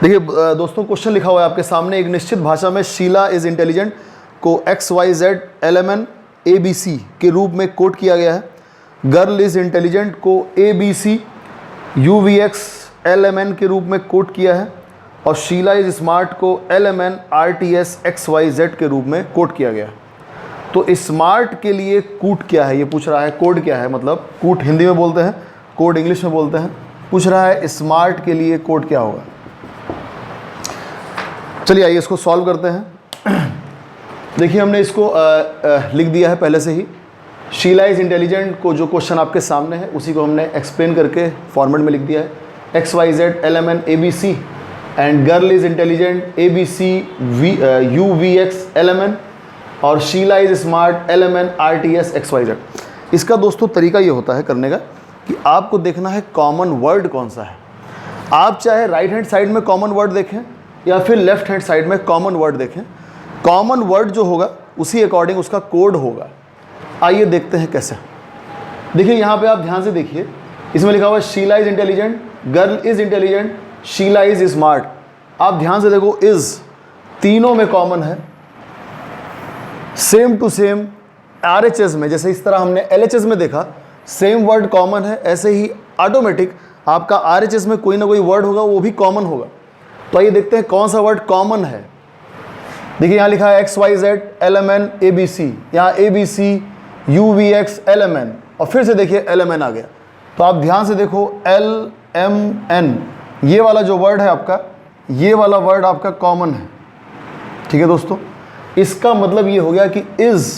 देखिए दोस्तों, क्वेश्चन लिखा हुआ है आपके सामने। एक निश्चित भाषा में शीला इज इंटेलिजेंट को XYZ LMN ABC के रूप में कोड किया गया है। गर्ल इज इंटेलिजेंट को ABC UVX LMN के रूप में कोड किया है। और शीला इज स्मार्ट को LMN RTS XYZ के रूप में कोड किया गया है। तो स्मार्ट के लिए कूट क्या है ये पूछ रहा है। कोड क्या है, मतलब कूट हिंदी में बोलते हैं, कोड इंग्लिश में बोलते हैं। पूछ रहा है स्मार्ट के लिए कोड क्या होगा। चलिए आइए इसको सॉल्व करते हैं। देखिए हमने इसको लिख दिया है पहले से ही। शीला इज इंटेलिजेंट को जो क्वेश्चन आपके सामने है उसी को हमने एक्सप्लेन करके फॉर्मेट में लिख दिया है। XYZ LMN ABC and girl is intelligent ABC UVX LMN और Sheela is smart LMN RTS XYZ। इसका दोस्तों तरीका ये होता है करने का कि आपको देखना है कॉमन वर्ड कौन सा है। आप चाहे राइट हैंड साइड में कॉमन वर्ड देखें या फिर लेफ्ट हैंड साइड में कॉमन वर्ड देखें, कॉमन वर्ड जो होगा उसी अकॉर्डिंग उसका कोड होगा। आइए देखते हैं कैसे। देखिए यहाँ पे आप ध्यान से देखिए, इसमें लिखा हुआ है Sheela is intelligent, girl is intelligent, Sheela is smart. आप ध्यान से देखो, इज तीनों में कॉमन है। सेम टू सेम RHS में, जैसे इस तरह हमने LHS में देखा सेम वर्ड कॉमन है, ऐसे ही ऑटोमेटिक आपका RHS में कोई ना कोई वर्ड होगा वो भी कॉमन होगा। तो आइए देखते हैं कौन सा वर्ड कॉमन है। देखिए यहाँ लिखा है XYZ LMN ABC, यहाँ ABC UVX LMN और फिर से देखिए LMN आ गया। तो आप ध्यान से देखो LMN ये वाला जो वर्ड है आपका, ये वाला वर्ड आपका कॉमन है। ठीक है दोस्तों, इसका मतलब ये हो गया कि इज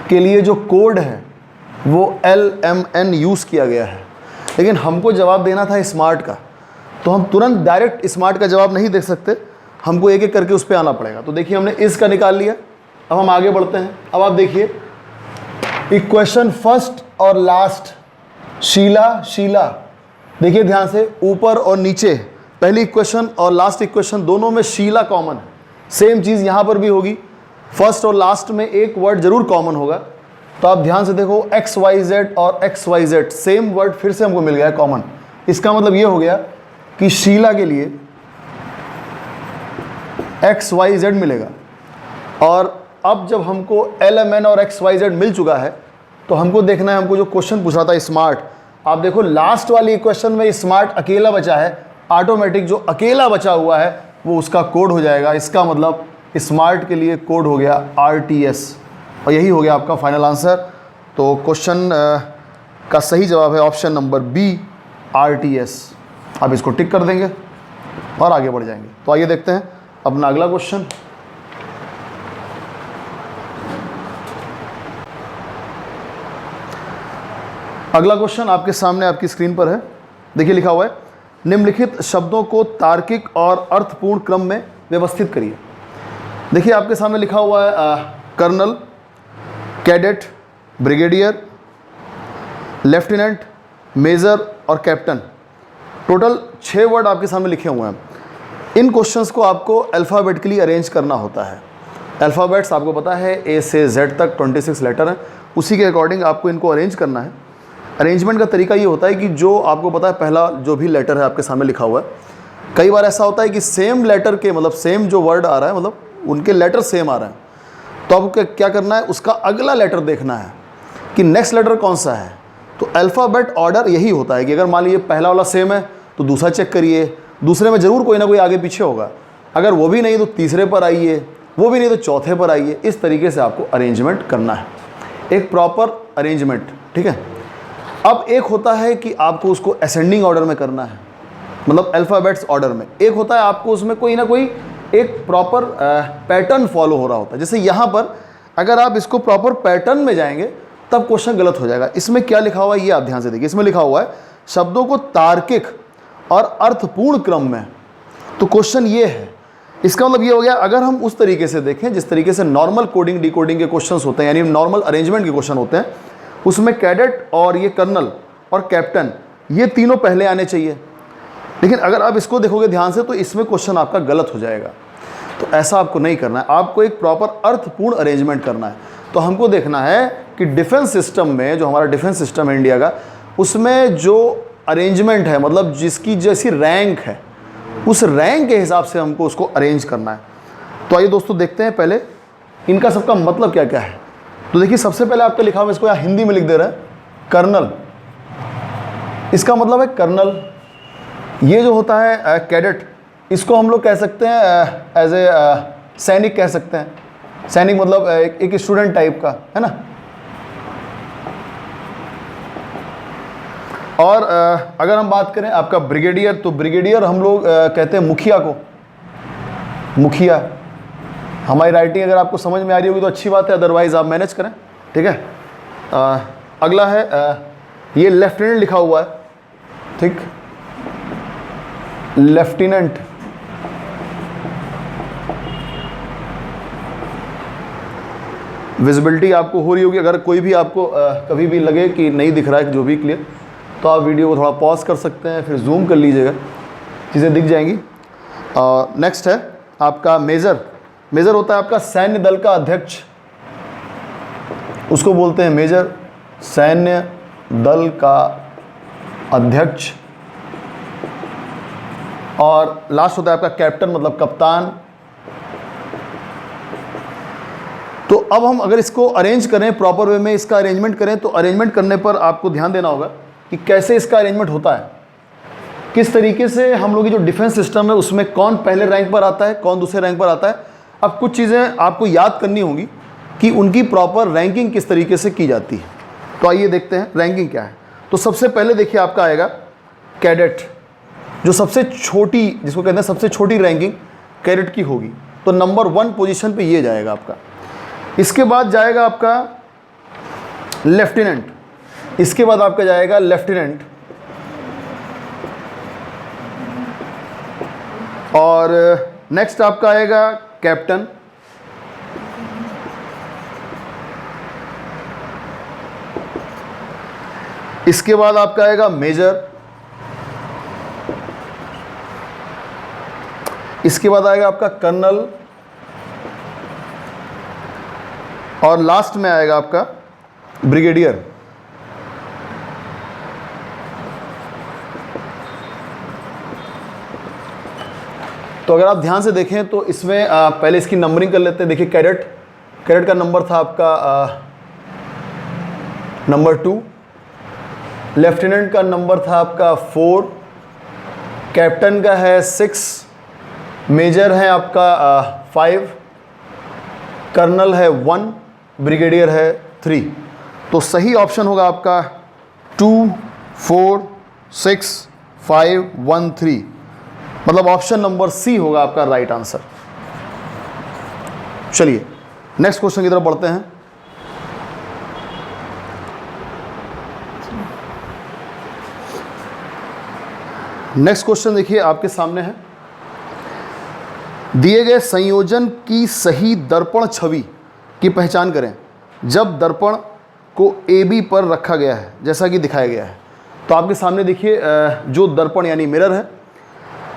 के लिए जो कोड है वो LMN यूज़ किया गया है। लेकिन हमको जवाब देना था स्मार्ट का, तो हम तुरंत डायरेक्ट स्मार्ट का जवाब नहीं देख सकते, हमको एक एक करके उस पर आना पड़ेगा। तो देखिए हमने इस का निकाल लिया। अब हम आगे बढ़ते हैं। अब आप देखिए इक्वेशन फर्स्ट और लास्ट, शीला देखिए ध्यान से, ऊपर और नीचे पहली इक्वेशन और लास्ट इक्वेशन दोनों में शीला कॉमन है। सेम चीज़ यहाँ पर भी होगी, फर्स्ट और लास्ट में एक वर्ड जरूर कॉमन होगा। तो आप ध्यान से देखो XYZ और XYZ सेम वर्ड फिर से हमको मिल गया कॉमन। इसका मतलब ये हो गया कि शीला के लिए XYZ मिलेगा। और अब जब हमको LMN और XYZ मिल चुका है तो हमको देखना है, हमको जो क्वेश्चन पूछ रहा था स्मार्ट, आप देखो लास्ट वाली इक्वेशन में स्मार्ट अकेला बचा है। ऑटोमेटिक जो अकेला बचा हुआ है वो उसका कोड हो जाएगा। इसका मतलब स्मार्ट के लिए कोड हो गया RTS और यही हो गया आपका फाइनल आंसर। तो क्वेश्चन का सही जवाब है ऑप्शन नंबर B RTS। आप इसको टिक कर देंगे और आगे बढ़ जाएंगे। तो आइए देखते हैं अपना अगला क्वेश्चन। अगला क्वेश्चन आपके सामने आपकी स्क्रीन पर है। देखिए लिखा हुआ है निम्नलिखित शब्दों को तार्किक और अर्थपूर्ण क्रम में व्यवस्थित करिए। देखिए आपके सामने लिखा हुआ है colonel, cadet, brigadier, lieutenant, major और कैप्टन। टोटल 6 वर्ड आपके सामने लिखे हुए हैं। इन क्वेश्चंस को आपको अल्फ़ाबेटिकली अरेंज करना होता है। अल्फ़ाबेट्स आपको पता है A से Z तक 26 लेटर हैं, उसी के अकॉर्डिंग आपको इनको अरेंज करना है। अरेंजमेंट का तरीका ये होता है कि जो आपको पता है पहला जो भी लेटर है आपके सामने लिखा हुआ है, कई बार ऐसा होता है कि सेम लेटर के मतलब सेम जो वर्ड आ रहा है मतलब उनके लेटर सेम आ रहे हैं, तो आपको क्या करना है, उसका अगला लेटर देखना है कि नेक्स्ट लेटर कौन सा है। तो अल्फ़ाबेट ऑर्डर यही होता है कि अगर मान लीजिए पहला वाला सेम है तो दूसरा चेक करिए, दूसरे में ज़रूर कोई ना कोई आगे पीछे होगा, अगर वो भी नहीं तो तीसरे पर आइए, वो भी नहीं तो चौथे पर आइए। इस तरीके से आपको अरेंजमेंट करना है, एक प्रॉपर अरेंजमेंट। ठीक है। अब एक होता है कि आपको उसको असेंडिंग ऑर्डर में करना है, मतलब अल्फ़ाबेट्स ऑर्डर में। एक होता है आपको उसमें कोई ना कोई एक प्रॉपर पैटर्न फॉलो हो रहा होता है। जैसे यहाँ पर अगर आप इसको प्रॉपर पैटर्न में जाएंगे तब क्वेश्चन गलत हो जाएगा। इसमें क्या लिखा हुआ है ये आप ध्यान से देखिए। इसमें लिखा हुआ है शब्दों को तार्किक और अर्थपूर्ण क्रम में। तो क्वेश्चन ये है, इसका मतलब ये हो गया अगर हम उस तरीके से देखें जिस तरीके से नॉर्मल कोडिंग डिकोडिंग के क्वेश्चंस होते हैं, यानी नॉर्मल अरेंजमेंट के क्वेश्चन होते हैं, उसमें कैडेट और ये कर्नल और कैप्टन ये तीनों पहले आने चाहिए। लेकिन अगर आप इसको देखोगे ध्यान से तो इसमें क्वेश्चन आपका गलत हो जाएगा। तो ऐसा आपको नहीं करना है, आपको एक प्रॉपर अर्थपूर्ण अरेंजमेंट करना है। तो हमको देखना है कि डिफेंस सिस्टम में, जो हमारा डिफेंस सिस्टम है इंडिया का, उसमें जो अरेंजमेंट है, मतलब जिसकी जैसी रैंक है उस रैंक के हिसाब से हमको उसको अरेंज करना है। तो आइए दोस्तों देखते हैं पहले इनका सबका मतलब क्या क्या है। तो देखिए सबसे पहले आपका लिखा हुआ, इसको यहाँ हिंदी में लिख दे रहा है कर्नल। इसका मतलब है कर्नल। ये जो होता है कैडेट, इसको हम लोग कह सकते हैं एज ए सैनिक कह सकते हैं। सैनिक मतलब एक स्टूडेंट टाइप का, है ना। और अगर हम बात करें आपका ब्रिगेडियर, तो ब्रिगेडियर हम लोग कहते हैं मुखिया को। मुखिया, हमारी राइटिंग अगर आपको समझ में आ रही होगी तो अच्छी बात है, अदरवाइज आप मैनेज करें, ठीक है। अगला है ये लेफ्टिनेंट लिखा हुआ है, ठीक, लेफ्टिनेंट। विजिबिलिटी आपको हो रही होगी, अगर कोई भी आपको कभी भी लगे कि नहीं दिख रहा है जो भी क्लियर, तो आप वीडियो को थोड़ा पॉज कर सकते हैं, फिर जूम कर लीजिएगा, चीज़ें दिख जाएंगी। नेक्स्ट है आपका मेजर। मेजर होता है आपका सैन्य दल का अध्यक्ष, उसको बोलते हैं मेजर, सैन्य दल का अध्यक्ष। और लास्ट होता है आपका कैप्टन, मतलब कप्तान। तो अब हम अगर इसको अरेंज करें प्रॉपर वे में, इसका अरेंजमेंट करें, तो अरेंजमेंट करने पर आपको ध्यान देना होगा कि कैसे इसका अरेंजमेंट होता है, किस तरीके से हम लोग की जो डिफेंस सिस्टम है उसमें कौन पहले रैंक पर आता है, कौन दूसरे रैंक पर आता है। अब कुछ चीज़ें आपको याद करनी होंगी कि उनकी प्रॉपर रैंकिंग किस तरीके से की जाती है। तो आइए देखते हैं रैंकिंग क्या है। तो सबसे पहले देखिए आपका आएगा कैडेट, जो सबसे छोटी, जिसको कहते हैं सबसे छोटी रैंकिंग कैडेट की होगी। तो नंबर 1 पोजीशन पे ये जाएगा आपका। इसके बाद जाएगा आपका लेफ्टिनेंट, इसके बाद आपका जाएगा लेफ्टिनेंट, और नेक्स्ट आपका आएगा कैप्टन, इसके बाद आपका आएगा मेजर, इसके बाद आएगा आपका कर्नल, और लास्ट में आएगा आपका ब्रिगेडियर। तो अगर आप ध्यान से देखें तो इसमें पहले इसकी नंबरिंग कर लेते हैं। देखिए कैडेट का नंबर था आपका नंबर 2, लेफ्टिनेंट का नंबर था आपका 4, कैप्टन का है 6, मेजर है आपका 5, कर्नल है 1, ब्रिगेडियर है 3। तो सही ऑप्शन होगा आपका 2, 4, 6, 5, 1, 3, मतलब ऑप्शन नंबर सी होगा आपका राइट आंसर। चलिए नेक्स्ट क्वेश्चन की तरफ बढ़ते हैं। नेक्स्ट क्वेश्चन देखिए आपके सामने है, दिए गए संयोजन की सही दर्पण छवि की पहचान करें जब दर्पण को AB पर रखा गया है जैसा कि दिखाया गया है। तो आपके सामने देखिए जो दर्पण यानी मिरर है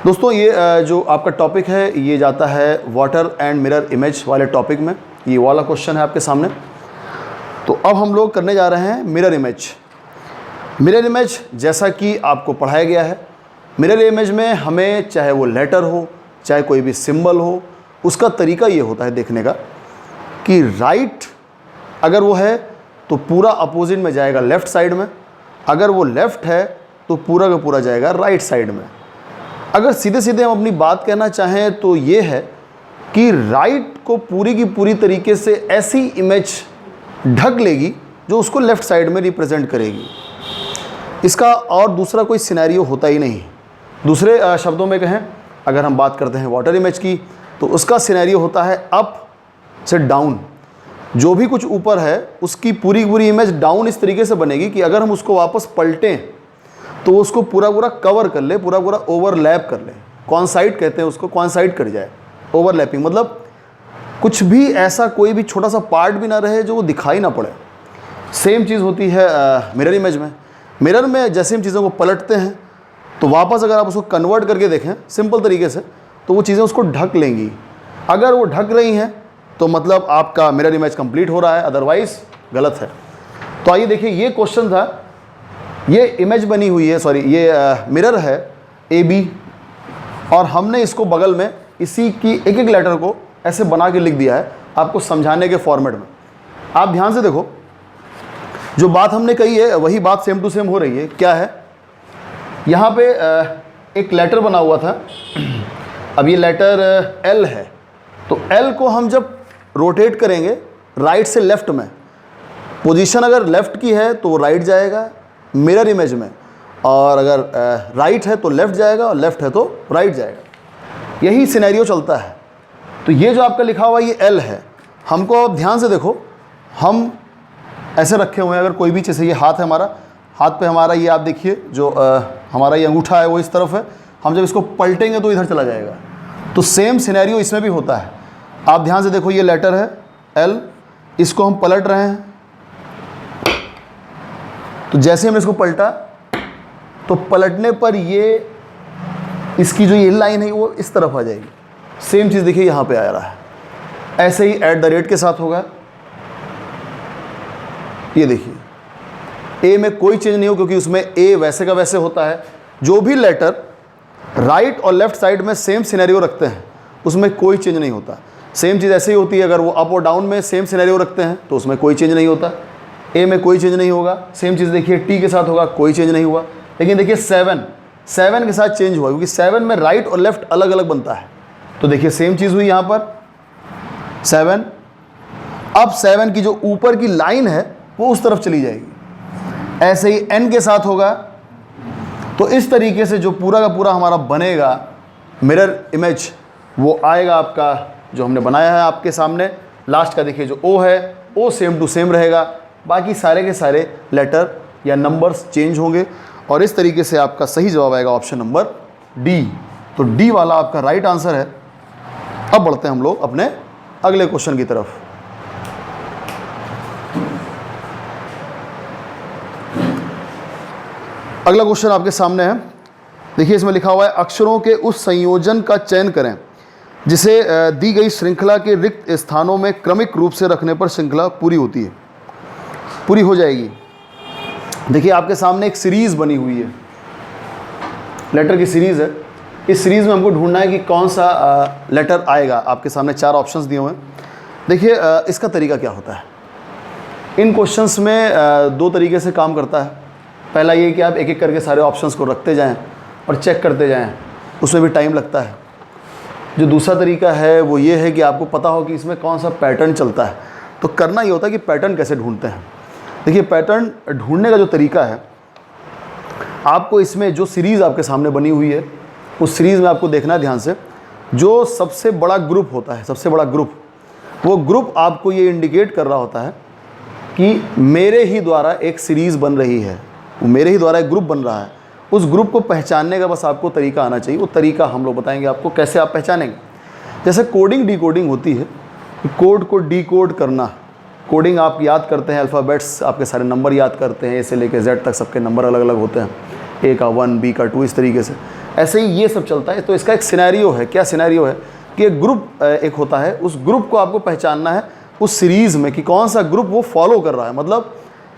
दोस्तों, ये जो आपका टॉपिक है ये जाता है वाटर एंड मिरर इमेज वाले टॉपिक में, ये वाला क्वेश्चन है आपके सामने। तो अब हम लोग करने जा रहे हैं मिरर इमेज। मिरर इमेज जैसा कि आपको पढ़ाया गया है, मिरर इमेज में हमें चाहे वो लेटर हो चाहे कोई भी सिंबल हो, उसका तरीका ये होता है देखने का कि राइट अगर वो है तो पूरा अपोजिट में जाएगा लेफ़्ट साइड में, अगर वो लेफ़्ट है तो पूरा का पूरा जाएगा राइट साइड में। अगर सीधे सीधे हम अपनी बात कहना चाहें तो ये है कि राइट को पूरी की पूरी तरीके से ऐसी इमेज ढक लेगी जो उसको लेफ़्ट साइड में रिप्रेजेंट करेगी। इसका और दूसरा कोई सिनेरियो होता ही नहीं। दूसरे शब्दों में कहें, अगर हम बात करते हैं वाटर इमेज की, तो उसका सिनेरियो होता है अप से डाउन। जो भी कुछ ऊपर है उसकी पूरी पूरी इमेज डाउन इस तरीके से बनेगी कि अगर हम उसको वापस पलटें तो उसको पूरा पूरा कवर कर ले, पूरा पूरा ओवरलैप कर ले। कॉन्साइड कहते हैं उसको, कॉन्साइड कर जाए, ओवरलैपिंग, मतलब कुछ भी ऐसा कोई भी छोटा सा पार्ट भी ना रहे जो वो दिखाई ना पड़े। सेम चीज़ होती है मिरर इमेज में। मिरर में जैसे हम चीज़ों को पलटते हैं तो वापस अगर आप उसको कन्वर्ट करके देखें सिंपल तरीके से, तो वो चीज़ें उसको ढक लेंगी। अगर वो ढक रही हैं तो मतलब आपका मिरर इमेज कंप्लीट हो रहा है, अदरवाइज गलत है। तो आइए देखिए, ये क्वेश्चन था, ये इमेज बनी हुई है, सॉरी ये मिरर है AB, और हमने इसको बगल में इसी की एक एक लेटर को ऐसे बना के लिख दिया है आपको समझाने के फॉर्मेट में। आप ध्यान से देखो, जो बात हमने कही है वही बात सेम टू सेम हो रही है। क्या है, यहाँ पे एक लेटर बना हुआ था, अब ये लेटर एल है, तो एल को हम जब रोटेट करेंगे राइट से लेफ्ट में, पोजीशन अगर लेफ़्ट की है तो वो राइट जाएगा मिरर इमेज में, और अगर राइट है तो लेफ़्ट जाएगा और लेफ़्ट है तो राइट जाएगा। यही सिनेरियो चलता है। तो ये जो आपका लिखा हुआ ये एल है, हमको ध्यान से देखो, हम ऐसे रखे हुए हैं, अगर कोई भी जैसे ये हाथ है हमारा, हाथ पे हमारा ये आप देखिए जो हमारा ये अंगूठा है वो इस तरफ है, हम जब इसको पलटेंगे तो इधर चला जाएगा। तो सेम सिनेरियो इसमें भी होता है। आप ध्यान से देखो, ये लेटर है एल, इसको हम पलट रहे हैं, तो जैसे हमने इसको पलटा तो पलटने पर ये इसकी जो ये लाइन है वो इस तरफ आ जाएगी। सेम चीज़ देखिए यहाँ पे आ रहा है। ऐसे ही एट द रेट के साथ होगा, ये देखिए ए में कोई चेंज नहीं हो क्योंकि उसमें ए वैसे का वैसे होता है। जो भी लेटर राइट और लेफ्ट साइड में सेम सिनेरियो रखते हैं उसमें कोई चेंज नहीं होता। सेम चीज़ ऐसे ही होती है, अगर वो अप और डाउन में सेम सिनेरियो रखते हैं तो उसमें कोई चेंज नहीं होता। ए में कोई चेंज नहीं होगा। सेम चीज़ देखिए टी के साथ होगा, कोई चेंज नहीं हुआ। लेकिन देखिए सेवन के साथ चेंज हुआ क्योंकि 7 में राइट और लेफ्ट अलग अलग बनता है। तो देखिए सेम चीज़ हुई यहाँ पर 7। अब 7 की जो ऊपर की लाइन है वो उस तरफ चली जाएगी। ऐसे ही एन के साथ होगा। तो इस तरीके से जो पूरा का पूरा हमारा बनेगा मिरर इमेज वो आएगा आपका, जो हमने बनाया है आपके सामने। लास्ट का देखिए जो ओ है ओ सेम टू सेम रहेगा, बाकी सारे के सारे लेटर या नंबर्स चेंज होंगे। और इस तरीके से आपका सही जवाब आएगा ऑप्शन नंबर डी। तो डी वाला आपका राइट आंसर है। अब बढ़ते हैं हम लोग अपने अगले क्वेश्चन की तरफ। अगला क्वेश्चन आपके सामने है, देखिए इसमें लिखा हुआ है अक्षरों के उस संयोजन का चयन करें जिसे दी गई श्रृंखला के रिक्त स्थानों में क्रमिक रूप से रखने पर श्रृंखला पूरी होती है, पूरी हो जाएगी। देखिए आपके सामने एक सीरीज़ बनी हुई है, लेटर की सीरीज़ है। इस सीरीज़ में हमको ढूंढना है कि कौन सा लेटर आएगा। आपके सामने 4 ऑप्शंस दिए हुए हैं। देखिए इसका तरीका क्या होता है। इन क्वेश्चंस में 2 तरीके से काम करता है। पहला ये कि आप एक एक करके सारे ऑप्शंस को रखते जाएं और चेक करते जाएं, उसमें भी टाइम लगता है। जो दूसरा तरीका है वो ये है कि आपको पता हो कि इसमें कौन सा पैटर्न चलता है। तो करना ये होता है कि पैटर्न कैसे ढूंढते हैं। देखिए पैटर्न ढूंढने का जो तरीका है, आपको इसमें जो सीरीज़ आपके सामने बनी हुई है उस सीरीज़ में आपको देखना है ध्यान से। जो सबसे बड़ा ग्रुप होता है, सबसे बड़ा ग्रुप, वो ग्रुप आपको ये इंडिकेट कर रहा होता है कि मेरे ही द्वारा एक सीरीज़ बन रही है, मेरे ही द्वारा एक ग्रुप बन रहा है। उस ग्रुप को पहचानने का बस आपको तरीका आना चाहिए। वो तरीका हम लोग बताएंगे आपको कैसे आप पहचानेंगे। जैसे कोडिंग डिकोडिंग होती है, कोड को डिकोड करना। कोडिंग आप याद करते हैं, अल्फ़ाबेट्स आपके सारे नंबर याद करते हैं, ए से लेकर जेड तक सबके नंबर अलग अलग होते हैं, ए का 1 बी का 2 इस तरीके से। ऐसे ही ये सब चलता है। तो इसका एक सिनेरियो है। क्या सिनेरियो है कि एक ग्रुप एक होता है, उस ग्रुप को आपको पहचानना है उस सीरीज़ में कि कौन सा ग्रुप वो फॉलो कर रहा है। मतलब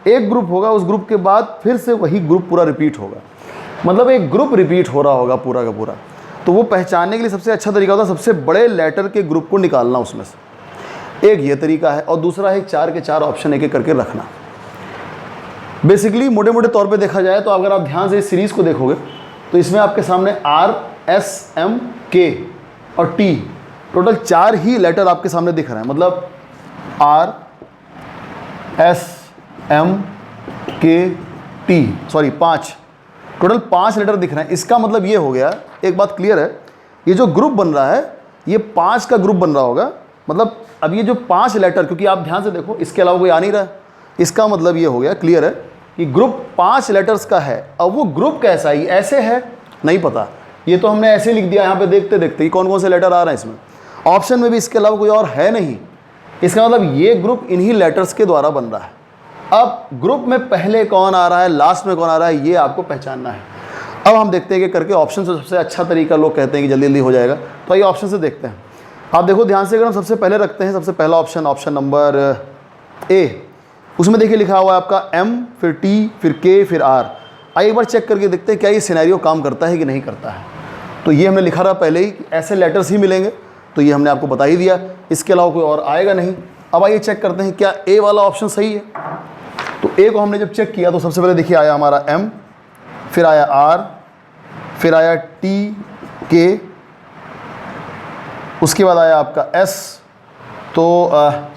एक ग्रुप होगा, उस ग्रुप के बाद फिर से वही ग्रुप पूरा रिपीट होगा, मतलब एक ग्रुप रिपीट हो रहा होगा पूरा का पूरा। तो वो पहचानने के लिए सबसे अच्छा तरीका होता है सबसे बड़े लेटर के ग्रुप को निकालना उसमें से। एक ये तरीका है और दूसरा है 4 के 4 ऑप्शन एक एक करके रखना। बेसिकली मोटे मोटे तौर पे देखा जाए तो अगर आप ध्यान से इस सीरीज़ को देखोगे तो इसमें आपके सामने R, S, M, K और T टोटल 4 ही लेटर आपके सामने दिख रहे हैं। मतलब R, S, M, K, T, sorry 5, total 5 letter दिख रहे हैं। इसका मतलब ये हो गया, एक बात क्लियर है, ये जो ग्रुप बन रहा है ये 5 का ग्रुप बन रहा होगा। मतलब अब ये जो 5 लेटर, क्योंकि आप ध्यान से देखो इसके अलावा कोई आ नहीं रहा है, इसका मतलब ये हो गया, क्लियर है कि ग्रुप 5 लेटर्स का है। अब वो ग्रुप कैसा है, ऐसे है नहीं पता, ये तो हमने ऐसे लिख दिया यहाँ पे देखते देखते कि कौन कौन से लेटर आ रहे हैं इसमें। ऑप्शन में भी इसके अलावा कोई और है नहीं। इसका मतलब ये ग्रुप इन्हीं लेटर्स के द्वारा बन रहा है। अब ग्रुप में पहले कौन आ रहा है, लास्ट में कौन आ रहा है, ये आपको पहचानना है। अब हम देखते हैं कि करके ऑप्शन से सबसे अच्छा तरीका, लोग कहते हैं कि जल्दी जल्दी हो जाएगा, तो ये ऑप्शन से देखते हैं। आप देखो ध्यान से, अगर हम सबसे पहले रखते हैं, सबसे पहला ऑप्शन, ऑप्शन नंबर ए, उसमें देखिए लिखा हुआ है आपका M, फिर T, फिर K, फिर R। आइए एक बार चेक करके देखते हैं क्या ये सिनेरियो काम करता है कि नहीं करता है। तो ये हमने लिखा रहा पहले ही कि ऐसे लेटर्स ही मिलेंगे, तो ये हमने आपको बता ही दिया, इसके अलावा कोई और आएगा नहीं। अब आइए चेक करते हैं क्या ए वाला ऑप्शन सही है। तो ए को हमने जब चेक किया तो सबसे पहले देखिए आया हमारा M, फिर आया R, फिर आया T K, उसके बाद आया आपका S। तो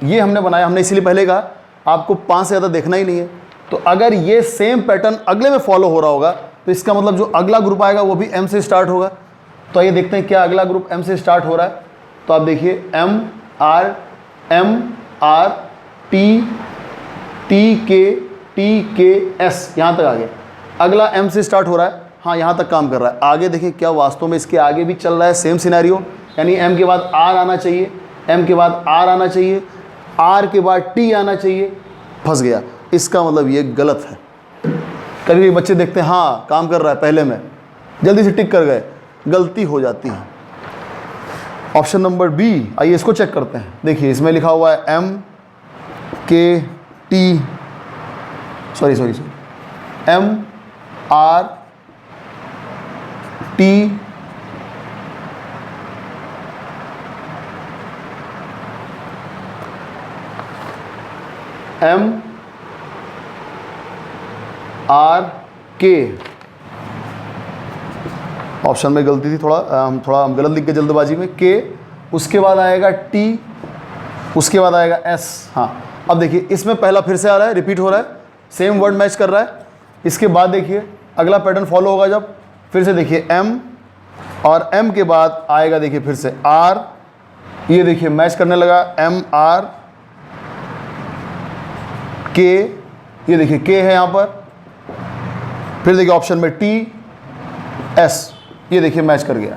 ये हमने बनाया, हमने इसीलिए पहले कहा आपको 5 से ज़्यादा देखना ही नहीं है। तो अगर ये सेम पैटर्न अगले में फॉलो हो रहा होगा तो इसका मतलब जो अगला ग्रुप आएगा वो भी M से स्टार्ट होगा। तो आइए देखते हैं क्या अगला ग्रुप M से स्टार्ट हो रहा है। तो आप देखिए M R T K T K S, यहाँ तक आ गया। अगला M से स्टार्ट हो रहा है, हाँ यहाँ तक काम कर रहा है। आगे देखिए क्या वास्तव में इसके आगे भी चल रहा है सेम सिनेरियो, यानी M के बाद R आना चाहिए, M के बाद R आना चाहिए, R के बाद T आना चाहिए, फंस गया। इसका मतलब ये गलत है। कभी भी बच्चे देखते हैं हाँ काम कर रहा है पहले में, जल्दी से टिक कर गए, गलती हो जाती है। ऑप्शन नंबर बी, आइए इसको चेक करते हैं। देखिए इसमें लिखा हुआ है M K T M R T M R K। Option में गलती थी, हम गलत लिख के जल्दबाजी में। K, उसके बाद आएगा T, उसके बाद आएगा S। हाँ अब देखिए इसमें पहला फिर से आ रहा है, रिपीट हो रहा है, सेम वर्ड मैच कर रहा है। इसके बाद देखिए अगला पैटर्न फॉलो होगा जब, फिर से देखिए M, और M के बाद आएगा देखिए फिर से R, ये देखिए मैच करने लगा M R K, ये देखिए K है यहाँ पर, फिर देखिए ऑप्शन में T S, ये देखिए मैच कर गया।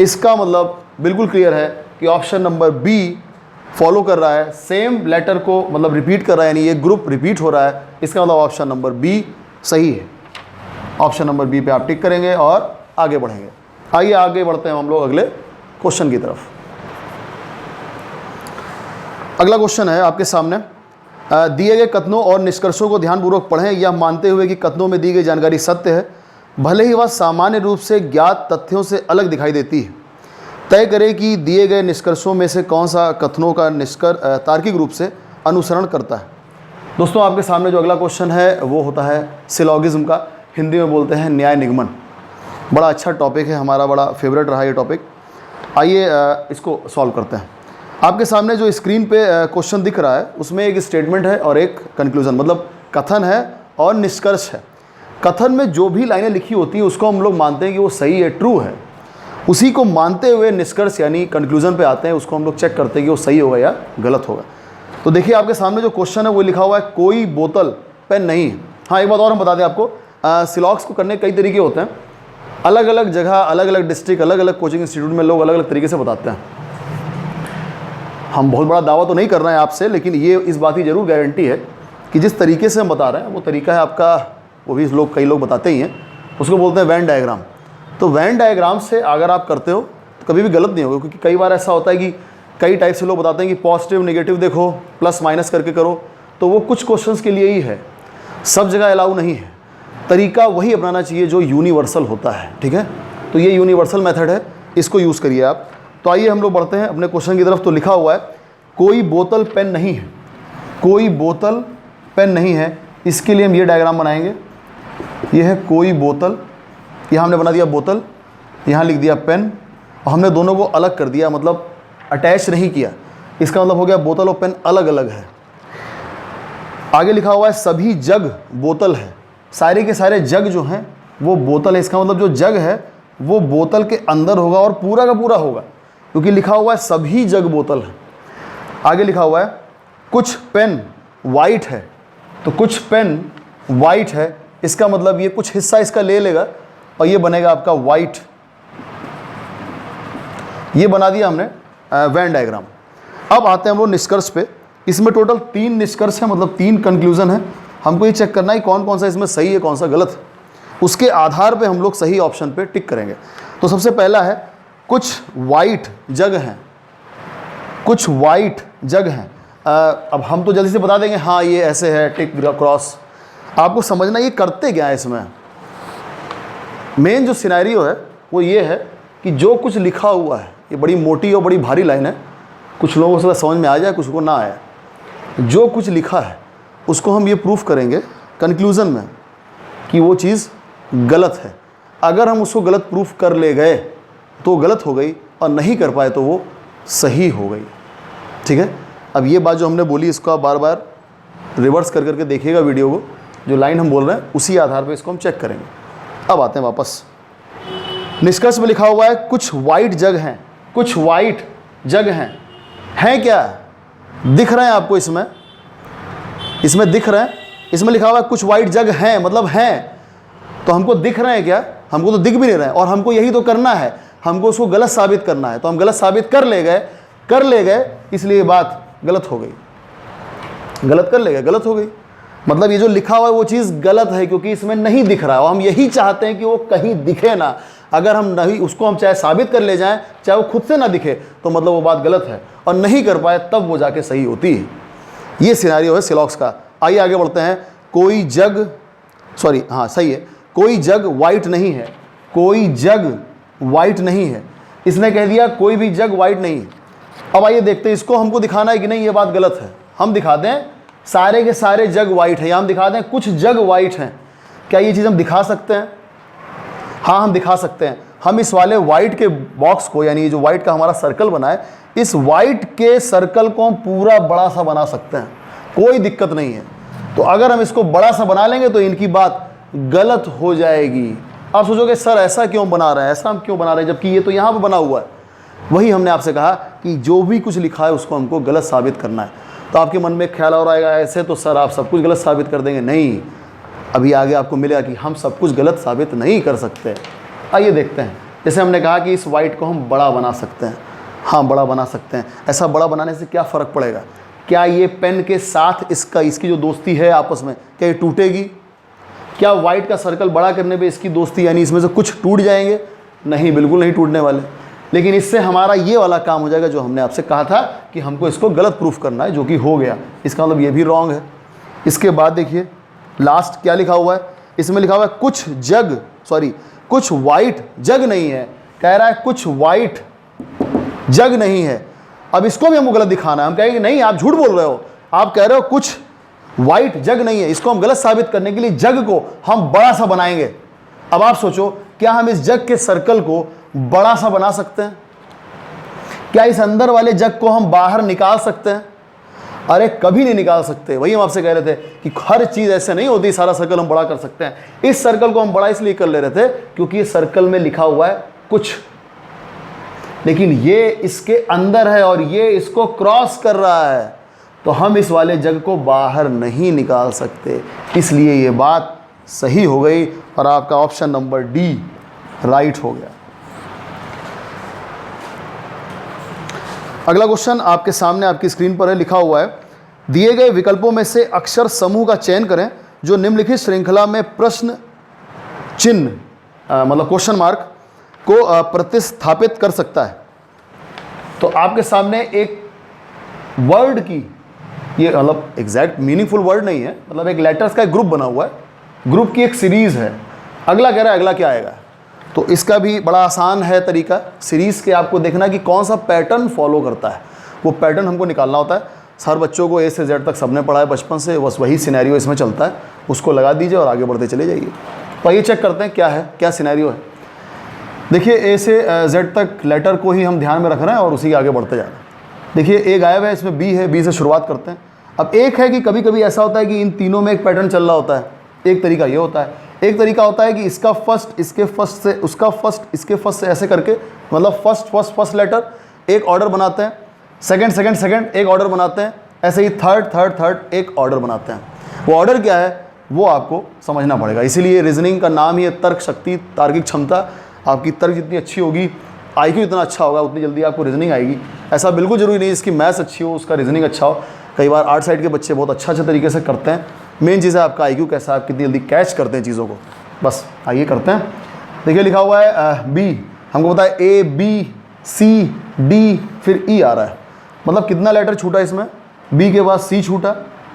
इसका मतलब बिल्कुल क्लियर है कि ऑप्शन नंबर बी फॉलो कर रहा है, सेम लेटर को मतलब रिपीट कर रहा है, यानी ये ग्रुप रिपीट हो रहा है। इसका मतलब ऑप्शन नंबर बी सही है। ऑप्शन नंबर बी पे आप टिक करेंगे और आगे बढ़ेंगे। आइए आगे बढ़ते हैं हम लोग अगले क्वेश्चन की तरफ। अगला क्वेश्चन है आपके सामने, दिए गए कथनों और निष्कर्षों को ध्यानपूर्वक पढ़ें। यह मानते हुए कि कथनों में दी गई जानकारी सत्य है, भले ही वह सामान्य रूप से ज्ञात तथ्यों से अलग दिखाई देती है। तय करें कि दिए गए निष्कर्षों में से कौन सा कथनों का निष्कर्ष तार्किक रूप से अनुसरण करता है। दोस्तों आपके सामने जो अगला क्वेश्चन है वो होता है सिलॉगिज्म का, हिंदी में बोलते हैं न्याय निगमन। बड़ा अच्छा टॉपिक है, हमारा बड़ा फेवरेट रहा ये टॉपिक। आइए इसको सॉल्व करते हैं। आपके सामने जो स्क्रीन पे क्वेश्चन दिख रहा है उसमें एक स्टेटमेंट है और एक कंक्लूजन, मतलब कथन है और निष्कर्ष है। कथन में जो भी लाइनें लिखी होती हैं उसको हम लोग मानते हैं कि वो सही है, ट्रू है। उसी को मानते हुए निष्कर्ष यानी कंक्लूजन पे आते हैं, उसको हम लोग चेक करते हैं कि वो सही होगा या गलत होगा। तो देखिए आपके सामने जो क्वेश्चन है वो लिखा हुआ है कोई बोतल पेन नहीं है। हाँ एक बात और हम बता दें आपको, सिलॉक्स को करने के कई तरीके होते हैं। अलग अलग जगह, अलग अलग डिस्ट्रिक्ट, अलग अलग कोचिंग इंस्टीट्यूट में लोग अलग अलग तरीके से बताते हैं। हम बहुत बड़ा दावा तो नहीं कर रहे हैं आपसे, लेकिन ये इस बात की ज़रूर गारंटी है कि जिस तरीके से हम बता रहे हैं वो तरीका है आपका, वो भी कई लोग बताते ही हैं, उसको बोलते हैं वेन डायग्राम। तो वेन डायग्राम से अगर आप करते हो तो कभी भी गलत नहीं होगा, क्योंकि कई बार ऐसा होता है कि कई टाइप से लोग बताते हैं कि पॉजिटिव नेगेटिव देखो, प्लस माइनस करके करो, तो वो कुछ क्वेश्चंस के लिए ही है, सब जगह अलाउ नहीं है। तरीका वही अपनाना चाहिए जो यूनिवर्सल होता है, ठीक है। तो ये यूनिवर्सल मेथड है, इसको यूज़ करिए आप। तो आइए हम लोग बढ़ते हैं अपने क्वेश्चन की तरफ। तो लिखा हुआ है कोई बोतल पेन नहीं है, कोई बोतल पेन नहीं है। इसके लिए हम ये डायग्राम बनाएंगे। ये है कोई बोतल, यहाँ हमने बना दिया बोतल, यहाँ लिख दिया पेन, और हमने दोनों को अलग कर दिया, मतलब अटैच नहीं किया। इसका मतलब हो गया बोतल और पेन अलग अलग है। आगे लिखा हुआ है सभी जग बोतल है, सारे के सारे जग जो हैं वो बोतल है। इसका मतलब जो जग है वो बोतल के अंदर होगा और पूरा का पूरा होगा, क्योंकि लिखा हुआ है सभी जग बोतल है। आगे लिखा हुआ है कुछ पेन वाइट है, तो कुछ पेन वाइट है, इसका मतलब ये कुछ हिस्सा इसका ले लेगा और ये बनेगा आपका वाइट। ये बना दिया हमने वेन डायग्राम। अब आते हैं हम लोग निष्कर्ष पे। इसमें टोटल 3 निष्कर्ष है, मतलब 3 कंक्लूजन है। हमको ये चेक करना है कौन कौन सा इसमें सही है, कौन सा गलत है। उसके आधार पे हम लोग सही ऑप्शन पे टिक करेंगे। तो सबसे पहला है कुछ वाइट जग हैं, कुछ वाइट जग हैं। अब हम तो जल्दी से बता देंगे हाँ ये ऐसे है, टिक क्रॉस। आपको समझना ये करते क्या है इसमें। मेन जो सिनेरियो है वो ये है कि जो कुछ लिखा हुआ है, ये बड़ी मोटी और बड़ी भारी लाइन है, कुछ लोगों को समझ में आ जाए, कुछ को ना आए। जो कुछ लिखा है उसको हम ये प्रूफ करेंगे कंक्लूज़न में कि वो चीज़ गलत है। अगर हम उसको गलत प्रूफ कर ले गए तो गलत हो गई, और नहीं कर पाए तो वो सही हो गई। ठीक है, अब ये बात जो हमने बोली इसको आप बार बार रिवर्स कर करके देखिएगा वीडियो को, जो लाइन हम बोल रहे हैं उसी आधार पे इसको हम चेक करेंगे। अब आते हैं वापस, निष्कर्ष में लिखा हुआ है कुछ वाइट जग हैं, कुछ वाइट जग हैं क्या? दिख रहे हैं आपको? इसमें दिख रहे हैं, इसमें लिखा हुआ है कुछ वाइट जग हैं, मतलब हैं, तो हमको दिख रहे हैं क्या? हमको तो दिख भी नहीं रहे हैं, और हमको यही तो करना है, हमको उसको गलत साबित करना है। तो हम गलत साबित कर ले गए, इसलिए ये बात गलत हो गई। गलत कर ले गए, गलत हो गई, मतलब ये जो लिखा हुआ है वो चीज़ गलत है, क्योंकि इसमें नहीं दिख रहा है, और हम यही चाहते हैं कि वो कहीं दिखे ना। अगर हम नहीं उसको हम चाहे साबित कर ले जाएं, चाहे वो खुद से ना दिखे, तो मतलब वो बात गलत है, और नहीं कर पाए तब वो जाके सही होती है। ये सिनेरियो है सिलॉक्स का। आइए आगे बढ़ते हैं। कोई जग सही है, कोई जग वाइट नहीं है, कोई जग वाइट नहीं है। इसने कह दिया कोई भी जग वाइट नहीं है। अब आइए देखते हैं, इसको हमको दिखाना है कि नहीं ये बात गलत है। हम दिखा दें सारे के सारे जग वाइट हैं, या हम दिखा दें कुछ जग वाइट हैं। क्या ये चीज़ हम दिखा सकते हैं? हाँ, हम दिखा सकते हैं। हम इस वाले वाइट के बॉक्स को, यानी जो वाइट का हमारा सर्कल बना है, इस वाइट के सर्कल को हम पूरा बड़ा सा बना सकते हैं, कोई दिक्कत नहीं है। तो अगर हम इसको बड़ा सा बना लेंगे तो इनकी बात गलत हो जाएगी। आप सोचोगे सर ऐसा क्यों बना रहे हैं, ऐसा हम क्यों बना रहे हैं, जबकि ये तो यहाँ पर बना हुआ है। वही हमने आपसे कहा कि जो भी कुछ लिखा है उसको हमको गलत साबित करना है। तो आपके मन में एक ख्याल और आएगा ऐसे तो सर आप सब कुछ गलत साबित कर देंगे। नहीं, अभी आगे आपको मिलेगा कि हम सब कुछ गलत साबित नहीं कर सकते। आइए देखते हैं। जैसे हमने कहा कि इस वाइट को हम बड़ा बना सकते हैं। हाँ, बड़ा बना सकते हैं। ऐसा बड़ा बनाने से क्या फ़र्क पड़ेगा? क्या ये पेन के साथ इसकी जो दोस्ती है आपस में, क्या ये टूटेगी? क्या वाइट का सर्कल बड़ा करने पे इसकी दोस्ती, यानी इसमें से कुछ टूट जाएंगे? नहीं, बिल्कुल नहीं टूटने वाले। लेकिन इससे हमारा ये वाला काम हो जाएगा जो हमने आपसे कहा था कि हमको इसको गलत प्रूफ करना है, जो कि हो गया। इसका मतलब ये भी रॉन्ग है। इसके बाद देखिए लास्ट क्या लिखा हुआ है, इसमें लिखा हुआ है कुछ वाइट जग नहीं है। कह रहा है कुछ वाइट जग नहीं है। अब इसको भी हमको गलत दिखाना है। हम कहेंगे नहीं आप झूठ बोल रहे हो, आप कह रहे हो कुछ वाइट जग नहीं है। इसको हम गलत साबित करने के लिए जग को हम बड़ा सा बनाएंगे। अब आप सोचो, क्या हम इस जग के सर्कल को बड़ा सा बना सकते हैं? क्या इस अंदर वाले जग को हम बाहर निकाल सकते हैं? अरे कभी नहीं निकाल सकते। वही हम आपसे कह रहे थे कि हर चीज़ ऐसे नहीं होती सारा सर्कल हम बड़ा कर सकते हैं। इस सर्कल को हम बड़ा इसलिए कर ले रहे थे क्योंकि इस सर्कल में लिखा हुआ है कुछ, लेकिन ये इसके अंदर है और ये इसको क्रॉस कर रहा है, तो हम इस वाले जग को बाहर नहीं निकाल सकते। इसलिए ये बात सही हो गई और आपका ऑप्शन नंबर डी राइट हो गया। अगला क्वेश्चन आपके सामने आपकी स्क्रीन पर है, लिखा हुआ है दिए गए विकल्पों में से अक्षर समूह का चयन करें जो निम्नलिखित श्रृंखला में प्रश्न चिन्ह मतलब क्वेश्चन मार्क को प्रतिस्थापित कर सकता है। तो आपके सामने एक वर्ड की, ये मतलब एग्जैक्ट मीनिंगफुल वर्ड नहीं है, मतलब एक लेटर्स का एक ग्रुप बना हुआ है, ग्रुप की एक सीरीज है। अगला कह रहा है अगला क्या आएगा, तो इसका भी बड़ा आसान है तरीका। सीरीज़ के आपको देखना कि कौन सा पैटर्न फॉलो करता है, वो पैटर्न हमको निकालना होता है। हर बच्चों को ए से जेड तक सबने पढ़ा है बचपन से, बस वही सिनेरियो इसमें चलता है, उसको लगा दीजिए और आगे बढ़ते चले जाइए। तो आइए चेक करते हैं क्या है, क्या सिनेरियो है। देखिए ए से जेड तक लेटर को ही हम ध्यान में रख रहे हैं और उसी के आगे बढ़ते जा रहे हैं। देखिए ए गायब है, इसमें बी है, बी से शुरुआत करते हैं। अब एक है कि कभी कभी ऐसा होता है कि इन तीनों में एक पैटर्न चल रहा होता है। एक तरीका ये होता है, एक तरीका होता है कि इसका फर्स्ट इसके फर्स्ट से, उसका फर्स्ट इसके फर्स्ट से, ऐसे करके मतलब फर्स्ट लेटर एक ऑर्डर बनाते हैं, सेकंड एक ऑर्डर बनाते हैं, ऐसे ही थर्ड एक ऑर्डर बनाते हैं। वो ऑर्डर क्या है वो आपको समझना पड़ेगा। इसीलिए रीजनिंग का नाम ही है तर्क शक्ति, तार्किक क्षमता। आपकी तर्क जितनी अच्छी होगी, IQ इतना अच्छा होगा, उतनी जल्दी आपको रीजनिंग आएगी। ऐसा बिल्कुल ज़रूरी नहीं जिसकी मैथ्स अच्छी हो उसका रीजनिंग अच्छा हो। कई बार आर्ट साइड के बच्चे बहुत अच्छा तरीके से करते हैं। मेन चीज़ है आपका IQ कैसा, आप कितनी जल्दी कैच करते हैं चीज़ों को। बस आइए करते हैं। देखिए लिखा हुआ है बी, हमको पता है A B C D फिर E आ रहा है, मतलब कितना लेटर छूटा इसमें, B के बाद C छूटा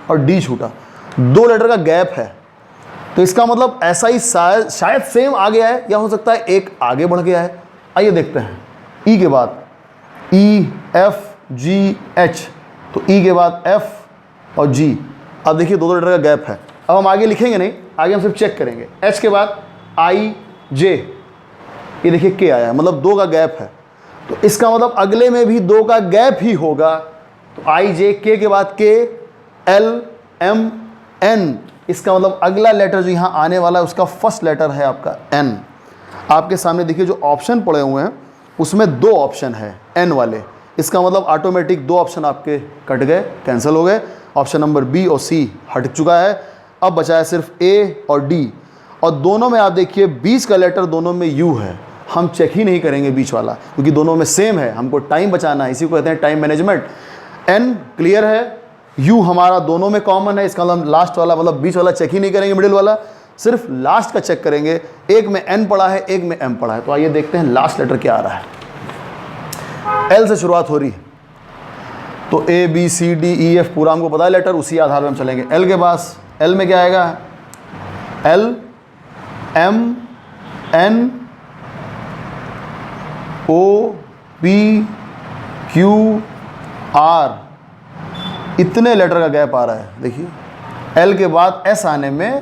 और D छूटा, 2 लेटर का गैप है। तो इसका मतलब ऐसा ही शायद सेम आ गया है, या हो सकता है एक आगे बढ़ गया है। आइए देखते हैं। ई के बाद ई, एफ, जी, एच, तो ई के बाद एफ और जी। अब देखिए दो लेटर का गैप है। अब हम आगे लिखेंगे नहीं, आगे हम सिर्फ चेक करेंगे। एच के बाद आई, जे, ये देखिए के आया है, मतलब 2 का गैप है। तो इसका मतलब अगले में भी 2 का गैप ही होगा। तो आई, जे, के बाद के, एल, एम, एन, इसका मतलब अगला लेटर जो यहाँ आने वाला है उसका फर्स्ट लेटर है आपका एन। आपके सामने देखिए जो ऑप्शन पड़े हुए हैं उसमें 2 ऑप्शन है एन वाले, इसका मतलब ऑटोमेटिक 2 ऑप्शन आपके कट गए, कैंसिल हो गए। ऑप्शन नंबर बी और सी हट चुका है। अब बचा है सिर्फ ए और डी, और दोनों में आप देखिए बीच का लेटर दोनों में यू है। हम चेक ही नहीं करेंगे बीच वाला, क्योंकि दोनों में सेम है, हमको टाइम बचाना है, इसी को कहते हैं टाइम मैनेजमेंट। एन क्लियर है, यू हमारा दोनों में कॉमन है, इसका मतलब लास्ट वाला मतलब बीच वाला चेक ही नहीं करेंगे, मिडिल वाला सिर्फ लास्ट का चेक करेंगे। एक में एन पड़ा है, एक में एम पड़ा है। तो आइए देखते हैं लास्ट लेटर क्या आ रहा है। एल से शुरुआत हो रही है, तो ए, बी, सी, डी, ई, एफ पूरा हमको पता है लेटर, उसी आधार पर हम चलेंगे। एल के पास, एल में क्या आएगा? L, M, N, O, P, Q, R, इतने लेटर का गैप आ रहा है। देखिए एल के बाद एस आने में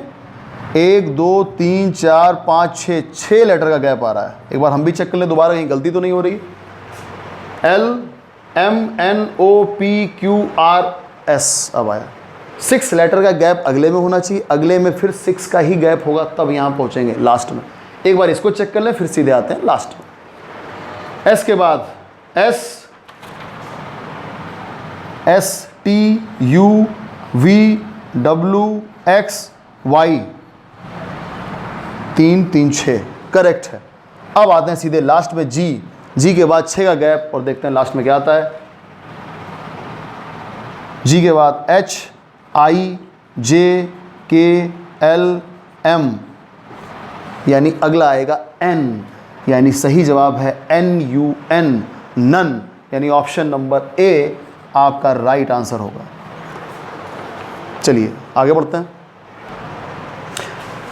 1, 2, 3, 4, 5, 6 लेटर का गैप आ रहा है। एक बार हम भी चेक कर लें दोबारा, कहीं गलती तो नहीं हो रही। L, M, N, O, P, Q, R, S अब आया। 6 लेटर का गैप अगले में होना चाहिए, अगले में फिर 6 का ही गैप होगा, तब यहाँ पहुँचेंगे लास्ट में। एक बार इसको चेक कर लें, फिर सीधे आते हैं लास्ट में। एस के बाद S, S, T, U, V, W, X, Y, 3, 3, 6 correct है। अब आते हैं सीधे लास्ट में जी, जी के बाद 6 का गैप, और देखते हैं लास्ट में क्या आता है। जी के बाद एच, आई, जे, के, एल, एम, यानी अगला आएगा एन, यानी सही जवाब है एन, यू, एन, नन, यानी ऑप्शन नंबर ए आपका राइट आंसर होगा। चलिए आगे बढ़ते हैं।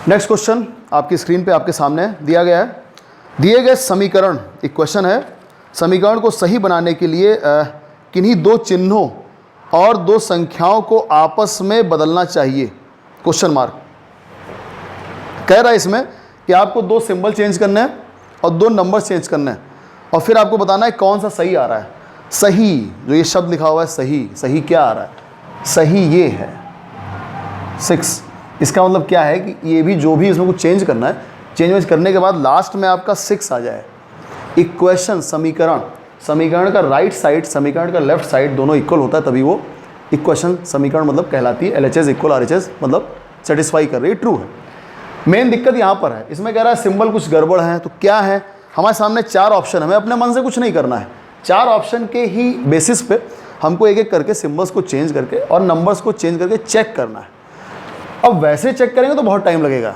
नेक्स्ट क्वेश्चन आपकी स्क्रीन पे आपके सामने दिया गया है। दिए गए समीकरण, एक क्वेश्चन है, समीकरण को सही बनाने के लिए किन्हीं 2 चिन्हों और 2 संख्याओं को आपस में बदलना चाहिए, क्वेश्चन मार्क। कह रहा है इसमें कि आपको 2 सिंबल चेंज करने हैं और 2 नंबर चेंज करने हैं, और फिर आपको बताना है कौन सा सही आ रहा है। सही जो ये शब्द लिखा हुआ है सही, सही क्या आ रहा है? सही ये है 6। इसका मतलब क्या है कि ये भी जो भी इसमें कुछ चेंज करना है, चेंज करने के बाद लास्ट में आपका 6 आ जाए। इक्वेशन, समीकरण, समीकरण का राइट साइड, समीकरण का लेफ्ट साइड दोनों इक्वल होता है, तभी वो इक्वेशन समीकरण मतलब कहलाती है। LHS इक्वल RHS मतलब सेटिस्फाई कर रही है, ट्रू है। मेन दिक्कत यहाँ पर है, इसमें कह रहा है सिंबल कुछ गड़बड़ है। तो क्या है? हमारे सामने 4 ऑप्शन, हमें अपने मन से कुछ नहीं करना है, 4 ऑप्शन के ही बेसिस पे हमको एक एक करके सिंबल्स को चेंज करके और नंबर्स को चेंज करके चेक करना है। अब वैसे चेक करेंगे तो बहुत टाइम लगेगा।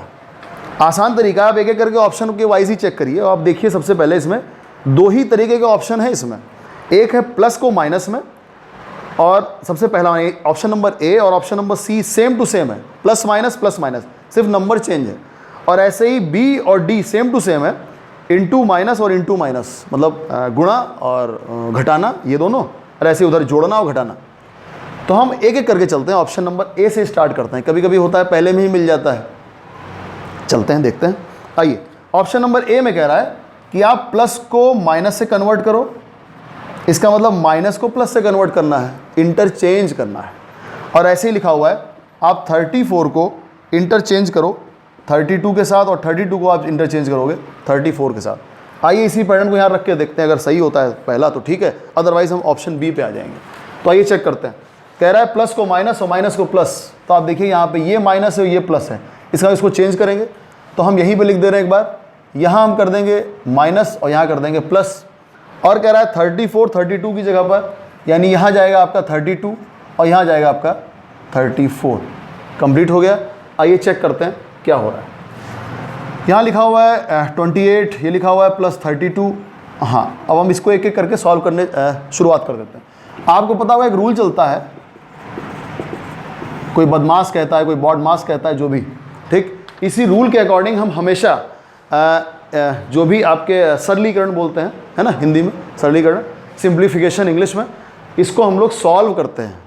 आसान तरीका, आप एक एक करके ऑप्शन के वाइज ही चेक करिए। आप देखिए सबसे पहले इसमें 2 ही तरीके के ऑप्शन है इसमें, एक है प्लस को माइनस में, और सबसे पहला ऑप्शन नंबर ए और option number C same to same है, प्लस माइनस, सिर्फ नंबर चेंज है। और ऐसे ही बी और डी सेम टू सेम है, इनटू माइनस और इनटू माइनस मतलब गुणा और घटाना, ये दोनों, और ऐसे उधर जोड़ना और घटाना। तो हम एक एक करके चलते हैं। ऑप्शन नंबर ए से स्टार्ट करते हैं, कभी कभी होता है पहले में ही मिल जाता है। चलते हैं, देखते हैं। आइए, ऑप्शन नंबर ए में कह रहा है कि आप प्लस को माइनस से कन्वर्ट करो, इसका मतलब माइनस को प्लस से कन्वर्ट करना है, इंटरचेंज करना है। और ऐसे ही लिखा हुआ है आप 34 को इंटरचेंज करो 32 के साथ, और 32 को आप इंटरचेंज करोगे 34 के साथ। आइए इसी पैटर्न को यहाँ रख के देखते हैं, अगर सही होता है पहला तो ठीक है, अदरवाइज हम ऑप्शन बी पे आ जाएंगे। तो आइए चेक करते हैं। कह रहा है प्लस को माइनस और माइनस को प्लस, तो आप देखिए यहाँ पे ये माइनस है ये प्लस है, इसको चेंज करेंगे तो हम यहीं पे लिख दे रहे हैं एक बार, यहाँ हम कर देंगे माइनस और यहाँ कर देंगे प्लस। और कह रहा है 34 32 की जगह पर, यानी यहाँ जाएगा आपका 32 और यहाँ जाएगा आपका 34। कंप्लीट हो गया। आइए चेक करते हैं क्या हो रहा है। यहाँ लिखा हुआ है 28, ये लिखा हुआ है प्लस 32। हाँ, अब हम इसको एक एक करके सॉल्व करने शुरुआत कर देते हैं। आपको पता होगा एक रूल चलता है, कोई बदमाश कहता है, कोई बॉडमास कहता है, जो भी, ठीक, इसी रूल के अकॉर्डिंग हम हमेशा जो भी आपके सरलीकरण बोलते हैं, है ना, हिंदी में सरलीकरण, सिंप्लीफिकेशन इंग्लिश में, इसको हम लोग सॉल्व करते हैं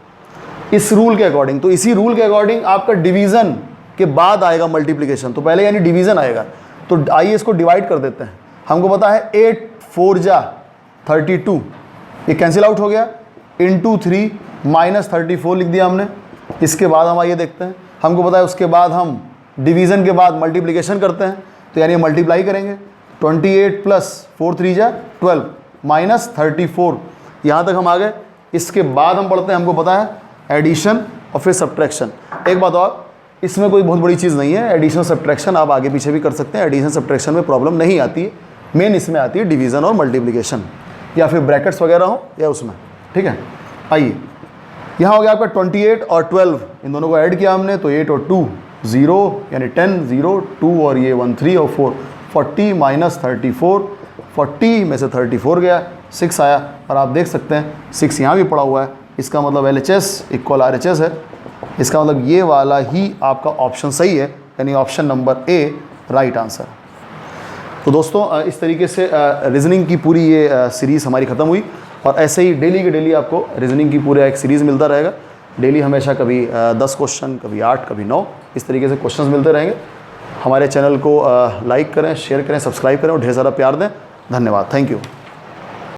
इस रूल के अकॉर्डिंग। तो इसी रूल के अकॉर्डिंग आपका डिवीज़न के बाद आएगा मल्टीप्लिकेशन, तो पहले यानी डिवीज़न आएगा। तो आइए इसको डिवाइड कर देते हैं। हमको पता है 8 4 जा 32, ये कैंसिल आउट हो गया, इंटू 3 माइनस 34 लिख दिया हमने। इसके बाद हम आइए देखते हैं, हमको पता है उसके बाद हम डिवीज़न के बाद मल्टीप्लिकेशन करते हैं, तो यानी मल्टीप्लाई करेंगे। 28 प्लस 4 3 जा 12 माइनस 34, यहाँ तक हम आ गए। इसके बाद हम पढ़ते हैं, हमको पता है एडिशन और फिर सब्ट्रैक्शन। एक बात और, इसमें कोई बहुत बड़ी चीज़ नहीं है, एडिशन सब्ट्रैक्शन आप आगे पीछे भी कर सकते हैं, एडिशन सब्ट्रैक्शन में प्रॉब्लम नहीं आती है। मेन इसमें आती है डिवीज़न और मल्टीप्लिकेशन, या फिर ब्रैकेट्स वगैरह हो या उसमें, ठीक है। आइए, यहाँ हो गया आपका 28 और 12, इन दोनों को ऐड किया हमने, तो 8 और 2 0 यानी 10 0 2 और ये 1 3 और 4 40 माइनस 34, 40 में से 34 गया, 6 आया। और आप देख सकते हैं 6 यहाँ भी पड़ा हुआ है, इसका मतलब LHS इक्वल RHS है। इसका मतलब ये वाला ही आपका ऑप्शन सही है, यानी ऑप्शन नंबर ए राइट आंसर। तो दोस्तों इस तरीके से रीजनिंग की पूरी ये सीरीज़ हमारी ख़त्म हुई, और ऐसे ही डेली के डेली आपको रीजनिंग की पूरा एक सीरीज़ मिलता रहेगा। डेली हमेशा कभी 10 क्वेश्चन, कभी 8, कभी 9, इस तरीके से क्वेश्चंस मिलते रहेंगे। हमारे चैनल को लाइक करें, शेयर करें, सब्सक्राइब करें और ढेर सारा प्यार दें। धन्यवाद, थैंक यू।